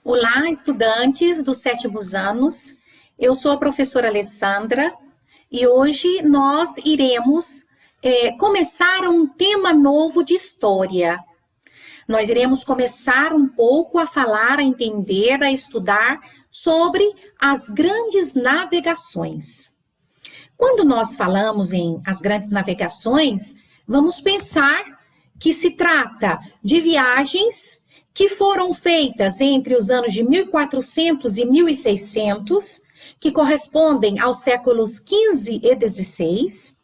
Olá, estudantes dos sétimos anos. Eu sou a professora Alessandra e hoje nós iremos começar um tema novo de história. Nós iremos começar um pouco a falar, a entender, a estudar sobre as grandes navegações. Quando nós falamos em as grandes navegações, vamos pensar que se trata de viagens que foram feitas entre os anos de 1400 e 1600, que correspondem aos séculos XV e XVI,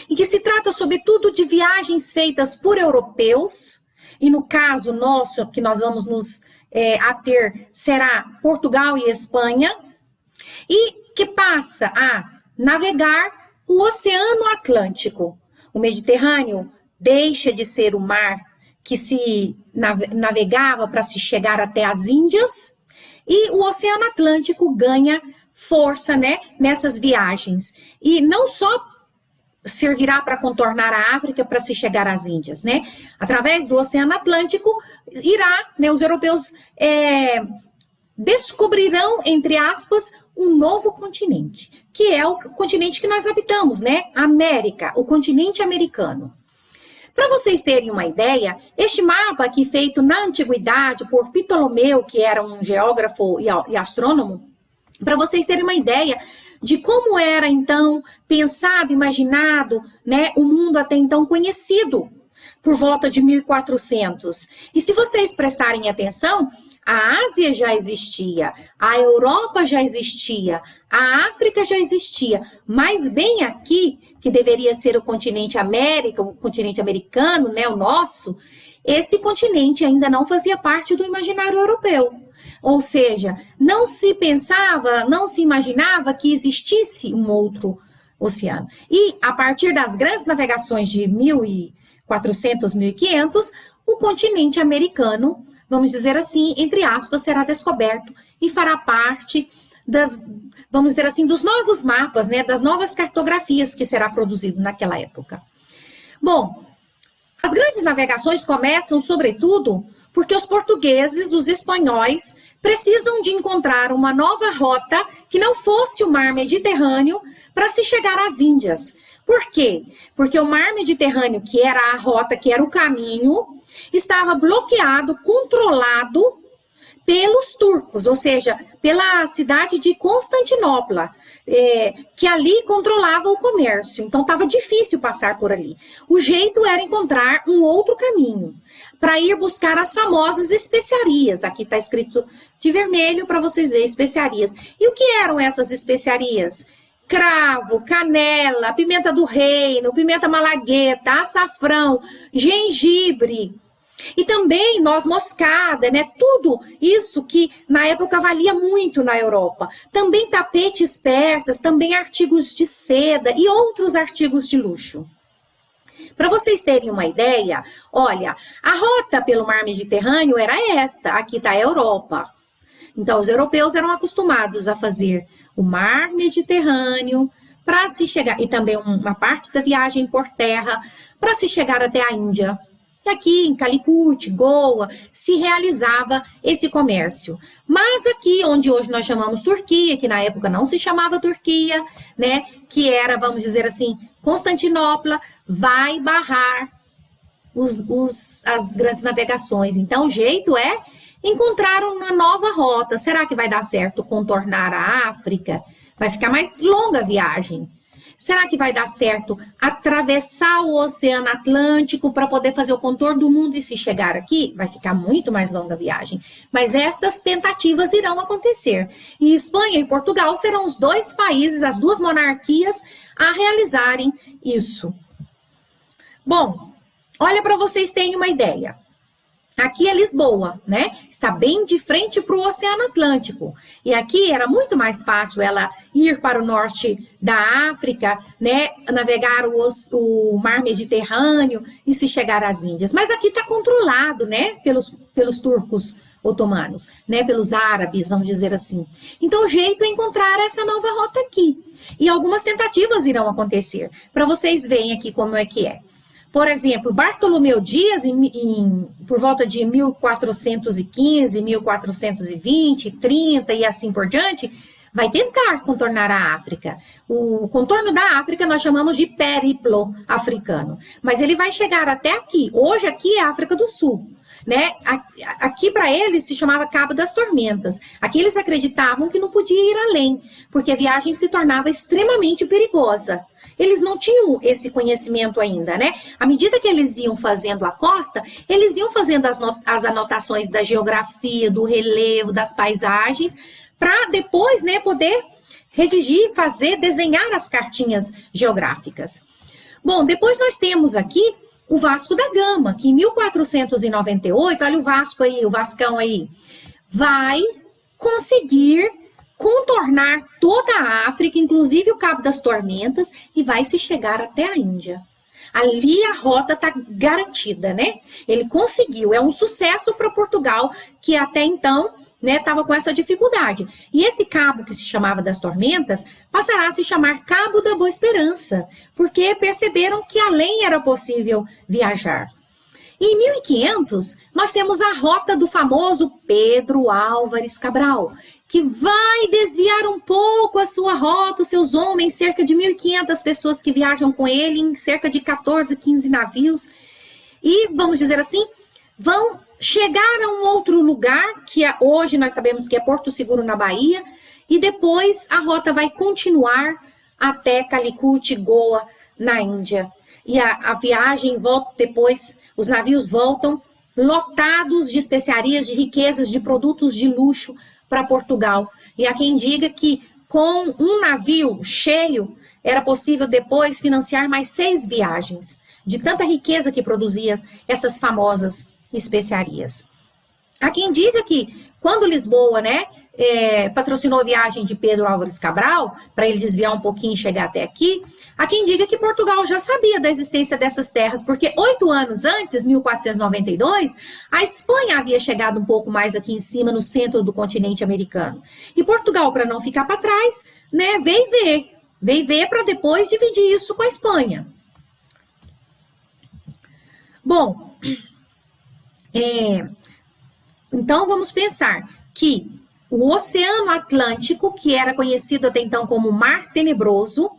e que se trata, sobretudo, de viagens feitas por europeus, e no caso nosso, que nós vamos nos ater, será Portugal e Espanha, e que passa a navegar o Oceano Atlântico. O Mediterrâneo deixa de ser o mar que se navegava para se chegar até as Índias, e o Oceano Atlântico ganha força, nessas viagens. E não só servirá para contornar a África para se chegar às Índias, Através do Oceano Atlântico, os europeus descobrirão, entre aspas, um novo continente, que é o continente que nós habitamos, a América, o continente americano. Para vocês terem uma ideia, este mapa aqui feito na antiguidade por Ptolomeu, que era um geógrafo e astrônomo, para vocês terem uma ideia de como era então pensado, imaginado, o mundo até então conhecido, por volta de 1400. E se vocês prestarem atenção, a Ásia já existia, a Europa já existia, a África já existia, mas bem aqui, que deveria ser o continente América, o continente americano, o nosso, esse continente ainda não fazia parte do imaginário europeu. Ou seja, não se pensava, não se imaginava que existisse um outro oceano. E a partir das grandes navegações de 1400, 1500, o continente americano, vamos dizer assim, entre aspas, será descoberto e fará parte vamos dizer assim, dos novos mapas, das novas cartografias que será produzido naquela época. Bom, as grandes navegações começam, sobretudo, porque os portugueses, os espanhóis, precisam de encontrar uma nova rota que não fosse o mar Mediterrâneo para se chegar às Índias. Por quê? Porque o mar Mediterrâneo, que era a rota, que era o caminho, estava bloqueado, controlado pelos turcos, ou seja, pela cidade de Constantinopla, que ali controlava o comércio. Então, estava difícil passar por ali. O jeito era encontrar um outro caminho, para ir buscar as famosas especiarias. Aqui está escrito de vermelho para vocês verem, especiarias. E o que eram essas especiarias? Cravo, canela, pimenta do reino, pimenta malagueta, açafrão, gengibre. E também noz moscada, tudo isso que na época valia muito na Europa. Também tapetes persas, também artigos de seda e outros artigos de luxo. Para vocês terem uma ideia, olha, a rota pelo mar Mediterrâneo era esta, aqui está a Europa. Então, os europeus eram acostumados a fazer o mar Mediterrâneo para se chegar, e também uma parte da viagem por terra, para se chegar até a Índia. E aqui em Calicut, Goa, se realizava esse comércio. Mas aqui, onde hoje nós chamamos Turquia, que na época não se chamava Turquia, que era, vamos dizer assim, Constantinopla, vai barrar as grandes navegações. Então, o jeito é encontrar uma nova rota. Será que vai dar certo contornar a África? Vai ficar mais longa a viagem. Será que vai dar certo atravessar o Oceano Atlântico para poder fazer o contorno do mundo e se chegar aqui? Vai ficar muito mais longa a viagem. Mas estas tentativas irão acontecer. E Espanha e Portugal serão os dois países, as duas monarquias, a realizarem isso. Bom, olha para vocês terem uma ideia. Aqui é Lisboa, Está bem de frente para o Oceano Atlântico. E aqui era muito mais fácil ela ir para o norte da África, navegar o mar Mediterrâneo e se chegar às Índias. Mas aqui está controlado, pelos turcos otomanos, pelos árabes, vamos dizer assim. Então, o jeito é encontrar essa nova rota aqui. E algumas tentativas irão acontecer, para vocês verem aqui como é que é. Por exemplo, Bartolomeu Dias, por volta de 1415, 1420, 30 e assim por diante, vai tentar contornar a África. O contorno da África nós chamamos de périplo africano. Mas ele vai chegar até aqui. Hoje aqui é a África do Sul. Né? Aqui para eles se chamava Cabo das Tormentas. Aqui eles acreditavam que não podia ir além, porque a viagem se tornava extremamente perigosa. Eles não tinham esse conhecimento ainda, né? À medida que eles iam fazendo a costa, eles iam fazendo as anotações da geografia, do relevo, das paisagens, para depois, né, poder redigir, desenhar as cartinhas geográficas. Bom, depois nós temos aqui o Vasco da Gama, que em 1498, olha o Vasco aí, o Vascão aí, vai conseguir contornar toda a África, inclusive o Cabo das Tormentas, e vai se chegar até a Índia. Ali a rota está garantida, né? Ele conseguiu, é um sucesso para Portugal, que até então estava com essa dificuldade. E esse cabo que se chamava das Tormentas passará a se chamar Cabo da Boa Esperança, porque perceberam que além era possível viajar. E em 1500, nós temos a rota do famoso Pedro Álvares Cabral, que vai desviar um pouco a sua rota, os seus homens, cerca de 1.500 pessoas que viajam com ele, em cerca de 14, 15 navios, e, vamos dizer assim, vão chegar a um outro lugar, que hoje nós sabemos que é Porto Seguro, na Bahia, e depois a rota vai continuar até Calicut, Goa, na Índia. E a viagem volta depois, os navios voltam lotados de especiarias, de riquezas, de produtos de luxo para Portugal. E há quem diga que com um navio cheio era possível depois financiar mais 6 viagens, de tanta riqueza que produzia essas famosas especiarias. Há quem diga que quando Lisboa, patrocinou a viagem de Pedro Álvares Cabral, para ele desviar um pouquinho e chegar até aqui, há quem diga que Portugal já sabia da existência dessas terras, porque 8 anos antes, 1492, a Espanha havia chegado um pouco mais aqui em cima, no centro do continente americano. E Portugal, para não ficar para trás, veio ver para depois dividir isso com a Espanha. Bom, então vamos pensar que o Oceano Atlântico, que era conhecido até então como Mar Tenebroso,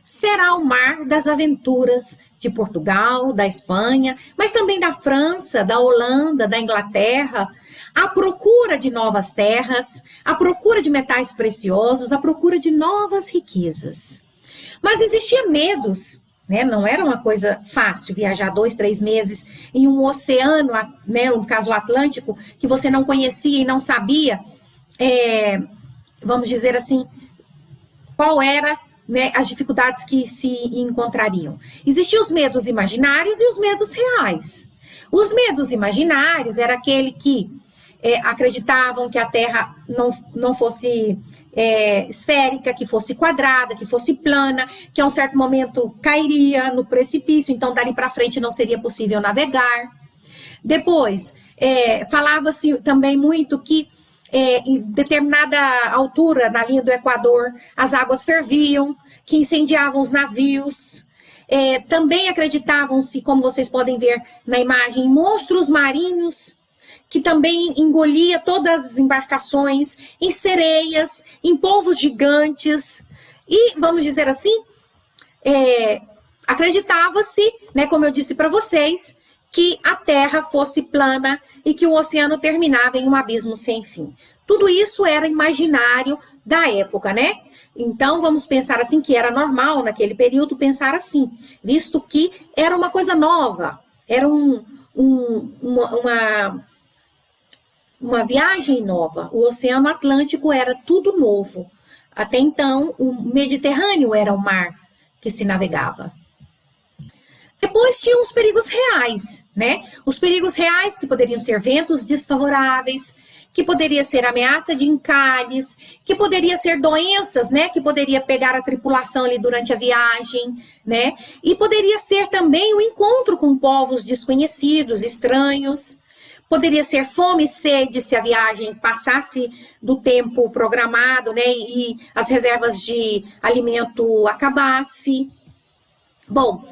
será o mar das aventuras de Portugal, da Espanha, mas também da França, da Holanda, da Inglaterra, à procura de novas terras, à procura de metais preciosos, à procura de novas riquezas. Mas existiam medos. Não era uma coisa fácil viajar 2, 3 meses em um oceano, no caso o Atlântico, que você não conhecia e não sabia, vamos dizer assim, qual era as dificuldades que se encontrariam. Existiam os medos imaginários e os medos reais. Os medos imaginários era aquele que acreditavam que a Terra não fosse esférica, que fosse quadrada, que fosse plana, que a um certo momento cairia no precipício, então dali para frente não seria possível navegar. Depois, falava-se também muito que em determinada altura, na linha do Equador, as águas ferviam, que incendiavam os navios. Também acreditavam-se, como vocês podem ver na imagem, monstros marinhos, que também engolia todas as embarcações, em sereias, em polvos gigantes. E, vamos dizer assim, acreditava-se, como eu disse para vocês, que a Terra fosse plana e que o oceano terminava em um abismo sem fim. Tudo isso era imaginário da época, Então, vamos pensar assim, que era normal naquele período pensar assim, visto que era uma coisa nova, era uma viagem nova. O Oceano Atlântico era tudo novo. Até então, o Mediterrâneo era o mar que se navegava. Depois tinham os perigos reais, Os perigos reais, que poderiam ser ventos desfavoráveis, que poderia ser ameaça de encalhes, que poderia ser doenças, que poderia pegar a tripulação ali durante a viagem, E poderia ser também o encontro com povos desconhecidos, estranhos. Poderia ser fome e sede se a viagem passasse do tempo programado, e as reservas de alimento acabasse. Bom,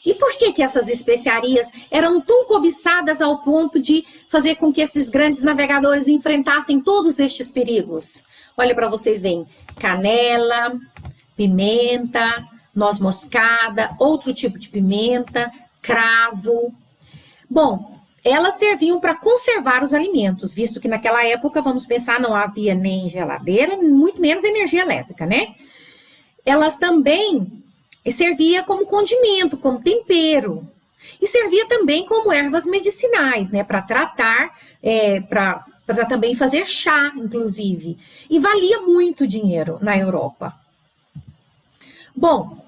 E por que que essas especiarias eram tão cobiçadas ao ponto de fazer com que esses grandes navegadores enfrentassem todos estes perigos? Olha para vocês verem, canela, pimenta, noz moscada, outro tipo de pimenta, cravo. Bom, elas serviam para conservar os alimentos, visto que naquela época, vamos pensar, não havia nem geladeira, muito menos energia elétrica, né? Elas também serviam como condimento, como tempero. E servia também como ervas medicinais, né? Para tratar, para também fazer chá, inclusive. E valia muito dinheiro na Europa. Bom,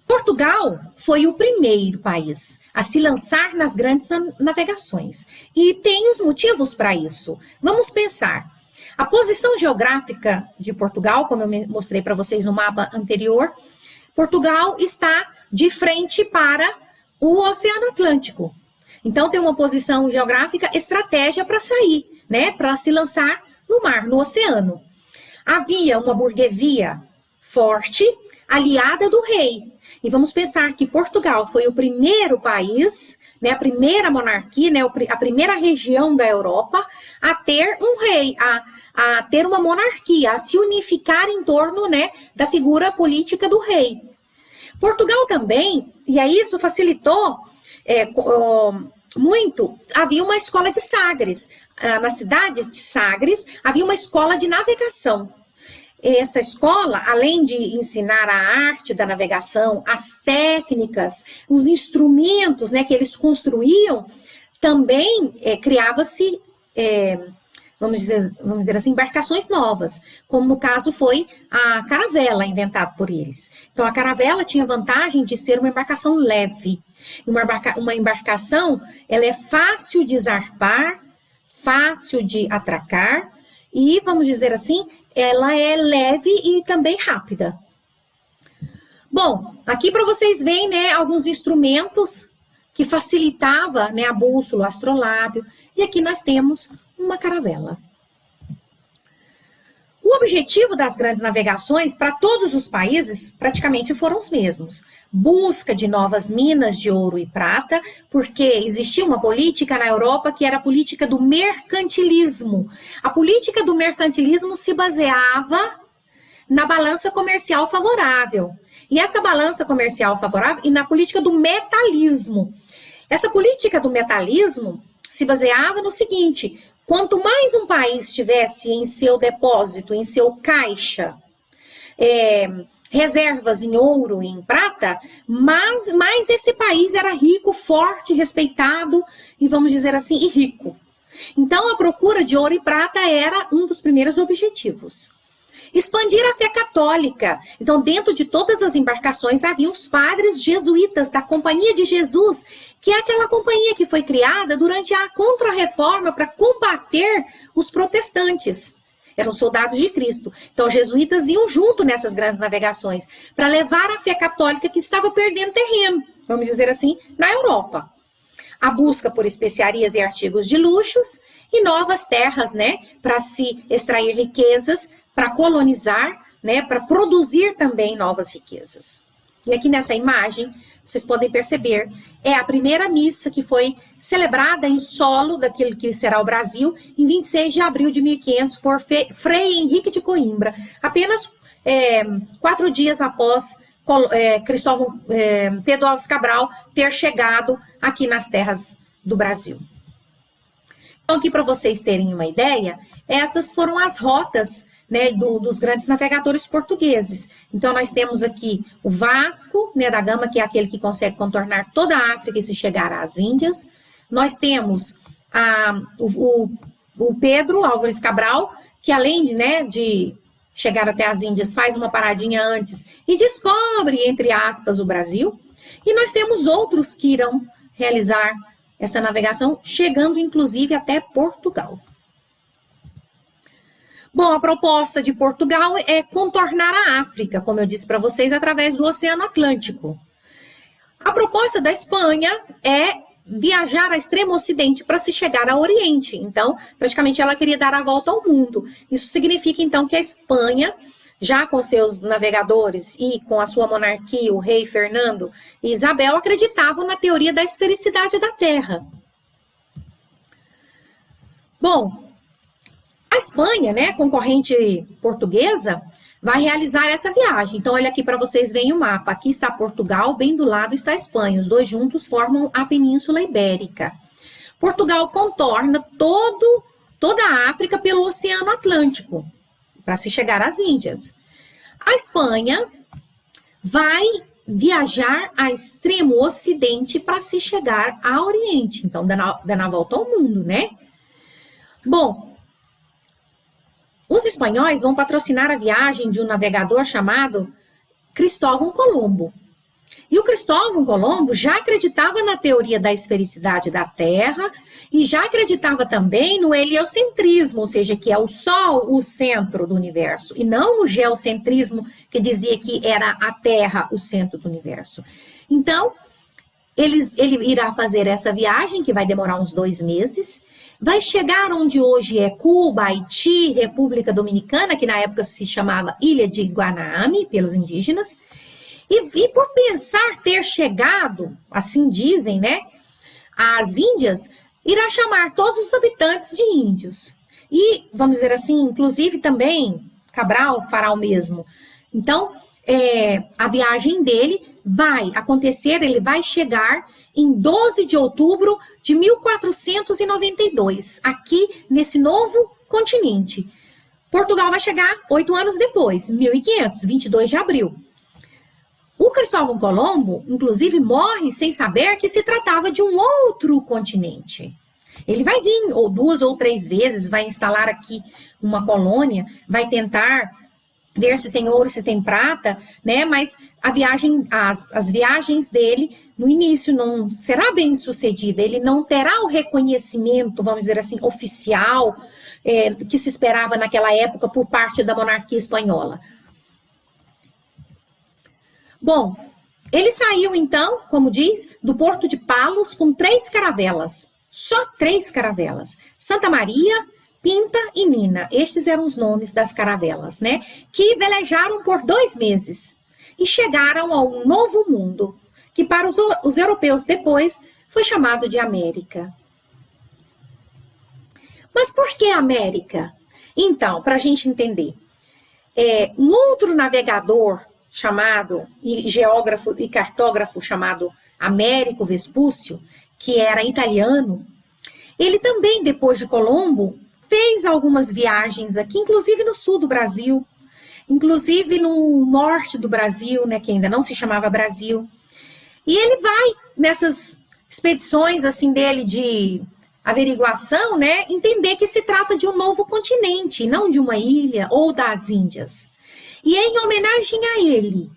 Portugal foi o primeiro país a se lançar nas grandes navegações. E tem os motivos para isso. Vamos pensar. A posição geográfica de Portugal, como eu mostrei para vocês no mapa anterior, Portugal está de frente para o Oceano Atlântico. Então, tem uma posição geográfica, estratégia para sair, né? Para se lançar no mar, no oceano. Havia uma burguesia forte, aliada do rei. E vamos pensar que Portugal foi o primeiro país, né, a primeira monarquia, né, a primeira região da Europa a ter um rei, a ter uma monarquia, a se unificar em torno, né, da figura política do rei. Portugal também, e aí isso facilitou muito, havia uma escola de Sagres. Na cidade de Sagres havia uma escola de navegação. Essa escola, além de ensinar a arte da navegação, as técnicas, os instrumentos, né, que eles construíam, também criava-se, vamos dizer assim, embarcações novas, como no caso foi a caravela inventada por eles. Então, a caravela tinha a vantagem de ser uma embarcação leve. Uma embarcação, ela é fácil de zarpar, fácil de atracar e, vamos dizer assim, ela é leve e também rápida. Bom, aqui para vocês verem, né, alguns instrumentos que facilitava, né, a bússola, o astrolábio. E aqui nós temos uma caravela. O objetivo das grandes navegações para todos os países praticamente foram os mesmos. Busca de novas minas de ouro e prata, porque existia uma política na Europa que era a política do mercantilismo. A política do mercantilismo se baseava na balança comercial favorável. E essa balança comercial favorável e na política do metalismo. Essa política do metalismo se baseava no seguinte: quanto mais um país tivesse em seu depósito, em seu caixa, reservas em ouro e em prata, mais esse país era rico, forte, respeitado e, vamos dizer assim, e rico. Então, a procura de ouro e prata era um dos primeiros objetivos. Expandir a fé católica. Então, dentro de todas as embarcações havia os padres jesuítas da Companhia de Jesus, que é aquela companhia que foi criada durante a Contra-Reforma para combater os protestantes. Eram soldados de Cristo. Então, os jesuítas iam junto nessas grandes navegações para levar a fé católica que estava perdendo terreno, vamos dizer assim, na Europa. A busca por especiarias e artigos de luxos e novas terras, né, para se extrair riquezas, para colonizar, né, para produzir também novas riquezas. E aqui nessa imagem, vocês podem perceber, é a primeira missa que foi celebrada em solo daquele que será o Brasil, em 26 de abril de 1500, por Frei Henrique de Coimbra, apenas 4 dias após Pedro Álvares Cabral ter chegado aqui nas terras do Brasil. Então, aqui para vocês terem uma ideia, essas foram as rotas, né, dos grandes navegadores portugueses. Então, nós temos aqui o Vasco, né, da Gama, que é aquele que consegue contornar toda a África e se chegar às Índias. Nós temos o Pedro Álvares Cabral, que além, né, de chegar até as Índias, faz uma paradinha antes e descobre, entre aspas, o Brasil. E nós temos outros que irão realizar essa navegação, chegando inclusive até Portugal. Bom, a proposta de Portugal é contornar a África, como eu disse para vocês, através do Oceano Atlântico. A proposta da Espanha é viajar ao extremo ocidente para se chegar ao Oriente. Então, praticamente ela queria dar a volta ao mundo. Isso significa, então, que a Espanha já com seus navegadores e com a sua monarquia, o rei Fernando e Isabel, acreditavam na teoria da esfericidade da Terra. Bom, a Espanha, né, concorrente portuguesa, vai realizar essa viagem. Então, olha aqui para vocês verem o mapa. Aqui está Portugal, bem do lado está a Espanha. Os dois juntos formam a Península Ibérica. Portugal contorna toda a África pelo Oceano Atlântico, para se chegar às Índias. A Espanha vai viajar a extremo ocidente para se chegar ao Oriente. Então, dando a volta ao mundo, né? Bom, os espanhóis vão patrocinar a viagem de um navegador chamado Cristóvão Colombo. E o Cristóvão Colombo já acreditava na teoria da esfericidade da Terra e já acreditava também no heliocentrismo, ou seja, que é o Sol o centro do universo, e não no geocentrismo, que dizia que era a Terra o centro do universo. Então, ele irá fazer essa viagem, que vai demorar uns 2 meses, vai chegar onde hoje é Cuba, Haiti, República Dominicana, que na época se chamava Ilha de Guanahani, pelos indígenas, e por pensar ter chegado, assim dizem, né, às Índias, irá chamar todos os habitantes de índios. E, vamos dizer assim, inclusive também, Cabral fará o mesmo. Então, a viagem dele vai acontecer, ele vai chegar em 12 de outubro de 1492, aqui nesse novo continente. Portugal vai chegar 8 anos depois, 1500, 22 de abril. O Cristóvão Colombo, inclusive, morre sem saber que se tratava de um outro continente. Ele vai vir, ou 2 ou 3 vezes, vai instalar aqui uma colônia, vai tentar ver se tem ouro, se tem prata, né? Mas as viagens dele, no início, não será bem sucedida. Ele não terá o reconhecimento, vamos dizer assim, oficial, que se esperava naquela época por parte da monarquia espanhola. Bom, ele saiu então, como diz, do Porto de Palos com 3 caravelas. Só 3 caravelas. Santa Maria, Pinta e Nina. Estes eram os nomes das caravelas, né? Que velejaram por 2 meses e chegaram a um novo mundo, que para os europeus depois foi chamado de América. Mas por que América? Então, para a gente entender, um outro navegador chamado, e geógrafo e cartógrafo chamado Américo Vespúcio, que era italiano, ele também, depois de Colombo, fez algumas viagens aqui, inclusive no sul do Brasil, inclusive no norte do Brasil, né, que ainda não se chamava Brasil. E ele vai nessas expedições assim dele de averiguação, né, entender que se trata de um novo continente, não de uma ilha ou das Índias. E em homenagem a ele,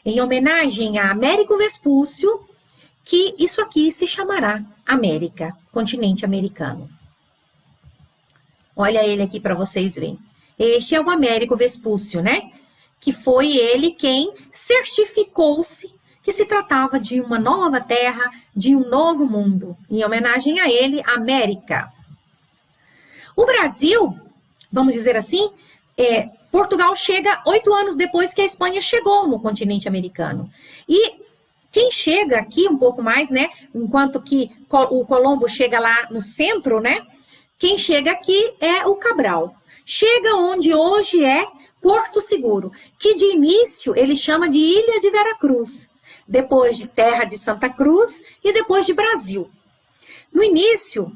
em homenagem a Américo Vespúcio, que isso aqui se chamará América, continente americano. Olha ele aqui para vocês verem. Este é o Américo Vespúcio, né? Que foi ele quem certificou-se que se tratava de uma nova terra, de um novo mundo. Em homenagem a ele, América. O Brasil, vamos dizer assim, Portugal chega 8 anos depois que a Espanha chegou no continente americano. E quem chega aqui um pouco mais, né? Enquanto que o Colombo chega lá no centro, né? Quem chega aqui é o Cabral. Chega onde hoje é Porto Seguro, que de início ele chama de Ilha de Veracruz, depois de Terra de Santa Cruz e depois de Brasil. No início,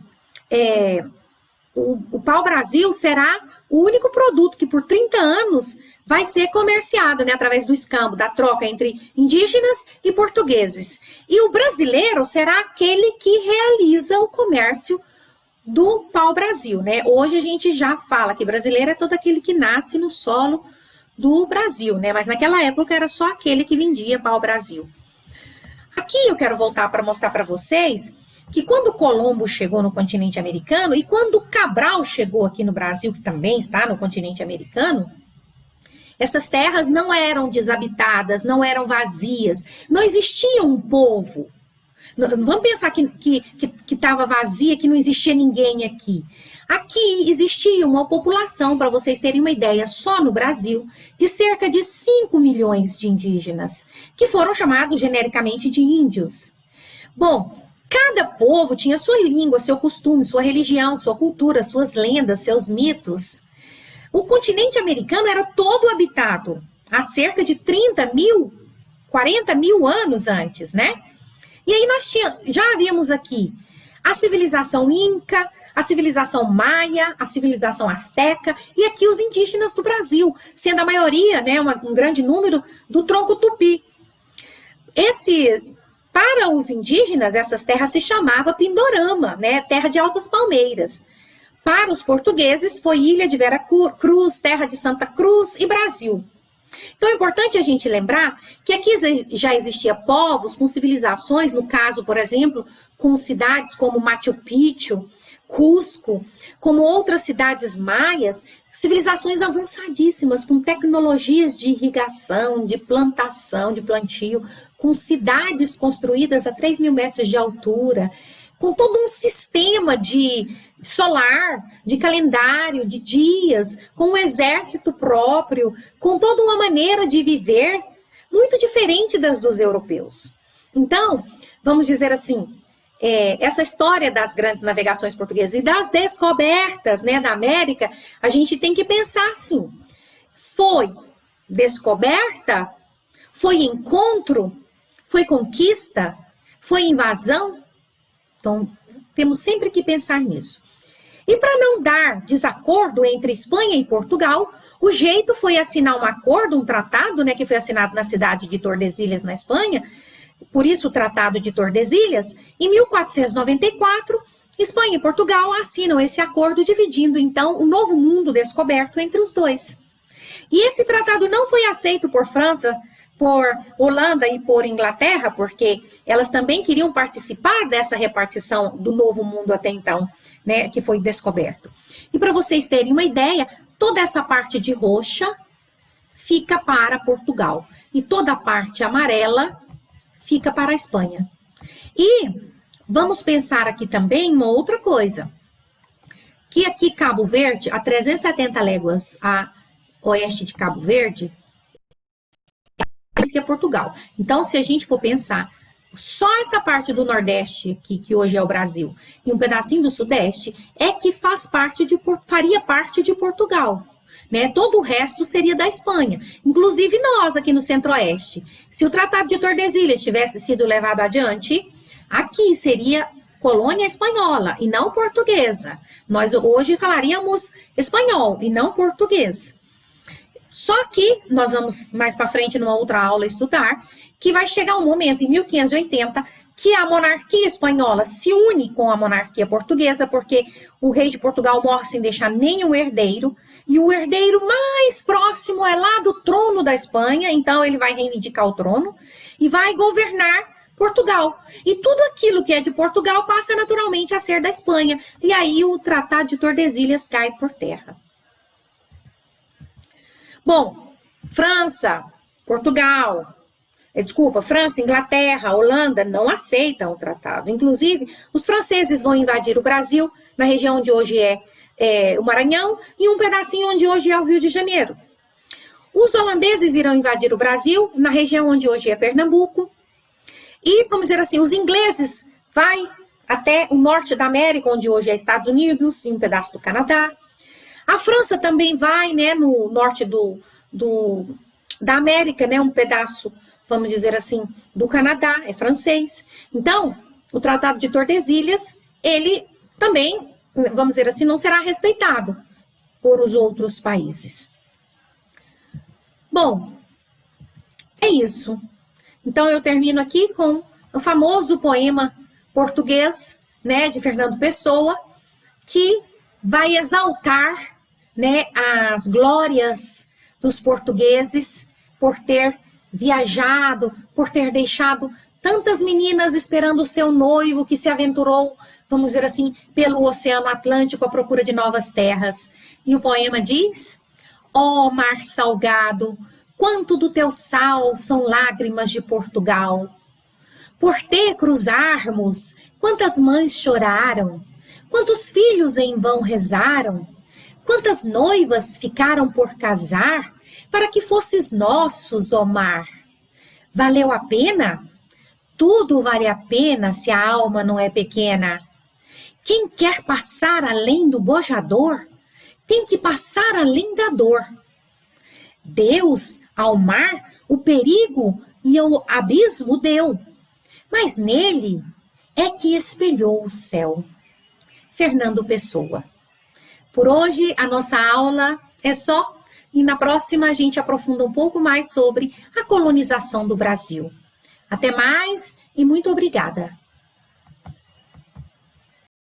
o pau-brasil será o único produto que por 30 anos vai ser comerciado, né, através do escambo, da troca entre indígenas e portugueses. E o brasileiro será aquele que realiza o comércio do pau-brasil, né? Hoje a gente já fala que brasileiro é todo aquele que nasce no solo do Brasil, né? Mas naquela época era só aquele que vendia pau-brasil. Aqui eu quero voltar para mostrar para vocês que quando Colombo chegou no continente americano e quando Cabral chegou aqui no Brasil, que também está no continente americano, essas terras não eram desabitadas, não eram vazias, não existia um povo. Não vamos pensar que estava vazia, que não existia ninguém aqui. Aqui existia uma população, para vocês terem uma ideia, só no Brasil, de cerca de 5 milhões de indígenas, que foram chamados genericamente de índios. Bom, cada povo tinha sua língua, seu costume, sua religião, sua cultura, suas lendas, seus mitos. O continente americano era todo habitado há cerca de 30 mil, 40 mil anos antes, né? E aí já havíamos aqui a civilização inca, a civilização maia, a civilização asteca e aqui os indígenas do Brasil, sendo a maioria, né, um grande número, do tronco tupi. Para os indígenas, essas terras se chamava Pindorama, né, terra de altas palmeiras. Para os portugueses, foi Ilha de Vera Cruz, terra de Santa Cruz e Brasil. Então é importante a gente lembrar que aqui já existia povos com civilizações, no caso, por exemplo, com cidades como Machu Picchu, Cusco, como outras cidades maias, civilizações avançadíssimas, com tecnologias de irrigação, de plantação, de plantio, com cidades construídas a 3 mil metros de altura, com todo um sistema de solar, de calendário, de dias, com um exército próprio, com toda uma maneira de viver muito diferente das dos europeus. Então, vamos dizer assim, essa história das grandes navegações portuguesas e das descobertas, né, da América, a gente tem que pensar assim, foi descoberta, foi encontro, foi conquista, foi invasão? Então, temos sempre que pensar nisso. E para não dar desacordo entre Espanha e Portugal, o jeito foi assinar um acordo, um tratado, né, que foi assinado na cidade de Tordesilhas, na Espanha, por isso o Tratado de Tordesilhas. Em 1494, Espanha e Portugal assinam esse acordo, dividindo então o novo mundo descoberto entre os dois. E esse tratado não foi aceito por França, por Holanda e por Inglaterra, porque elas também queriam participar dessa repartição do novo mundo até então, né, que foi descoberto. E para vocês terem uma ideia, toda essa parte de roxa fica para Portugal e toda a parte amarela fica para a Espanha. E vamos pensar aqui também uma outra coisa, que aqui Cabo Verde, a 370 léguas a oeste de Cabo Verde, que é Portugal. Então, se a gente for pensar só essa parte do Nordeste aqui, que hoje é o Brasil, e um pedacinho do Sudeste, é que faria parte de Portugal. Né? Todo o resto seria da Espanha, inclusive nós aqui no Centro-Oeste. Se o Tratado de Tordesilhas tivesse sido levado adiante, aqui seria colônia espanhola e não portuguesa. Nós hoje falaríamos espanhol e não português. Só que nós vamos mais para frente numa outra aula estudar que vai chegar um momento em 1580 que a monarquia espanhola se une com a monarquia portuguesa, porque o rei de Portugal morre sem deixar nenhum herdeiro, e o herdeiro mais próximo é lá do trono da Espanha, então ele vai reivindicar o trono e vai governar Portugal. E tudo aquilo que é de Portugal passa naturalmente a ser da Espanha, e aí o Tratado de Tordesilhas cai por terra. Bom, França, Inglaterra, Holanda não aceitam o tratado. Inclusive, os franceses vão invadir o Brasil, na região onde hoje é o Maranhão, e um pedacinho onde hoje é o Rio de Janeiro. Os holandeses irão invadir o Brasil, na região onde hoje é Pernambuco. E, vamos dizer assim, os ingleses vai até o norte da América, onde hoje é Estados Unidos, e um pedaço do Canadá. A França também vai, né, no norte da América, né, um pedaço, vamos dizer assim, do Canadá, é francês. Então, o Tratado de Tordesilhas, ele também, vamos dizer assim, não será respeitado por os outros países. Bom, é isso. Então, eu termino aqui com o famoso poema português, né, de Fernando Pessoa, que vai exaltar, né, as glórias dos portugueses por ter viajado, por ter deixado tantas meninas esperando o seu noivo que se aventurou, vamos dizer assim, pelo Oceano Atlântico à procura de novas terras. E o poema diz: ó mar salgado, quanto do teu sal são lágrimas de Portugal. Por te cruzarmos, quantas mães choraram, quantos filhos em vão rezaram, quantas noivas ficaram por casar, para que fosses nossos, ó mar. Valeu a pena? Tudo vale a pena se a alma não é pequena. Quem quer passar além do bojador, tem que passar além da dor. Deus, ao mar, o perigo e o abismo deu, mas nele é que espelhou o céu. Fernando Pessoa. Por hoje, a nossa aula é só, e na próxima a gente aprofunda um pouco mais sobre a colonização do Brasil. Até mais e muito obrigada.